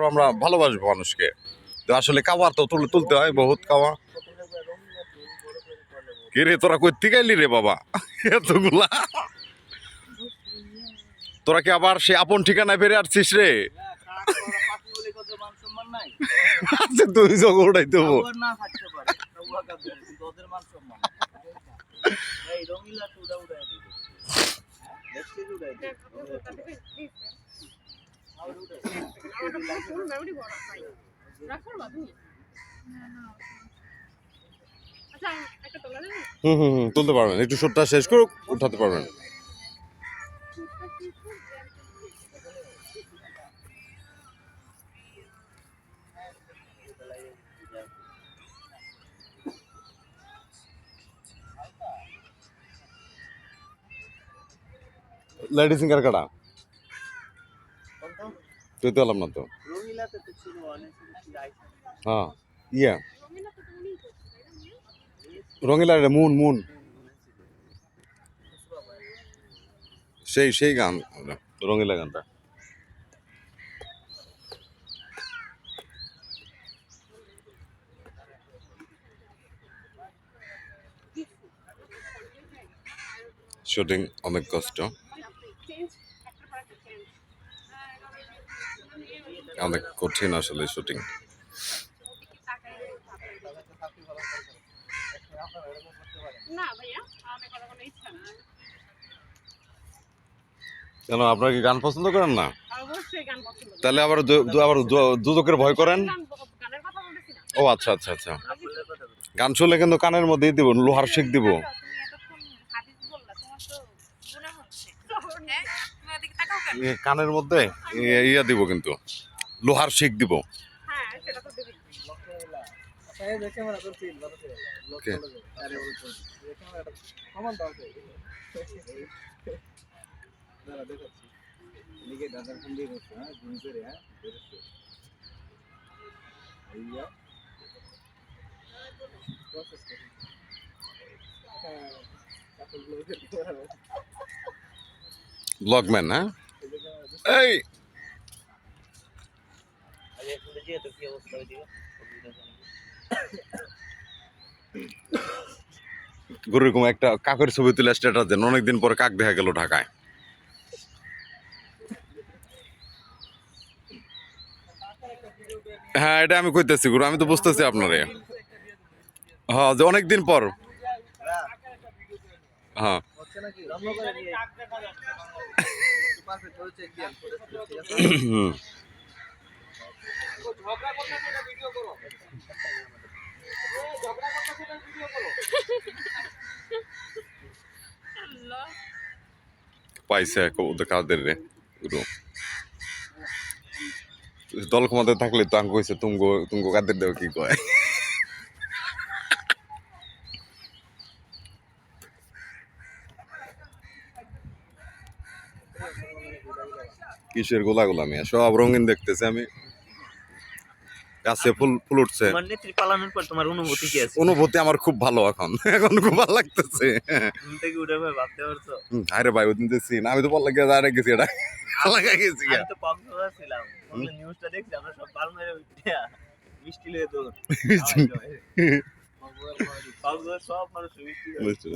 আরো আমরা ভালোবাসবো মানুষকে। তো আসলে কাওয়া তো তুলতে হয় বহুত কাওয়া। কে রে তোরা কই থেকে আইলি রে বাবা এতগুলা? তোরা কি আবার সে আপন ঠিকানায় ফিরে আসছিস রে? আচ্ছা তুই জগৎ উঠাইতে হবো। তুলতে পারবেন, একটু শোটটা শেষ করুক, উঠাতে পারবেন। লেডিস সিঙ্গার কাটা তুই তো এলাম না তো। হ্যাঁ ইয়া রঙিলা রে মুন মুন সেই সেই গান রঙিলা গানটা। শুটিং অনেক কষ্ট, অনেক কঠিন আসলে শুটিং। কেন আপনারা কি গান পছন্দ করেন না? তাহলে আবার দুদকের ভয় করেন? ও আচ্ছা আচ্ছা আচ্ছা, গান শুনলে কিন্তু কানের মধ্যেই দিব, লোহার শিক দিব। কানের মধ্যে ইয়া দিব, কিন্তু লোহার শিক দিব। ব্লগম্যান, হ্যাঁ এই গরুরকম একটা কাকের ছবি তুলে স্ট্যাটাস দেন, অনেকদিন পরে কাক দেখা গেল ঢাকায়। হ্যাঁ এটা আমি কইতেছি গুরু, আমি তো বুঝতেছি আপনারে। হ্যাঁ যে অনেকদিন পর। হ্যাঁ পাইছে কাদের রে গুরু, দল ক্ষমতায় থাকলে তো আমি কইছে তুমগো তুমগো কাদের দেও কি কয়। কিসের গোলা গোলামি, সব রঙিন দেখতেছে আমি। গাছে ফুল ফুল উঠছে। তোমার অনুভূতি কি আছে? অনুভূতি আমার খুব ভালো, এখন এখন খুব ভালো লাগতেছে। আরে ভাই ওদিন দেখছি না, আমি তো বললাম গেছি এটা লাগা গেছি। আমি তো কক্সবাজার ছিলাম, নিউজটা দেখছি আমরা সব পাল মেরে উঠে মিষ্টি লয়ে তো কক্সবাজার সব মানুষ মিষ্টি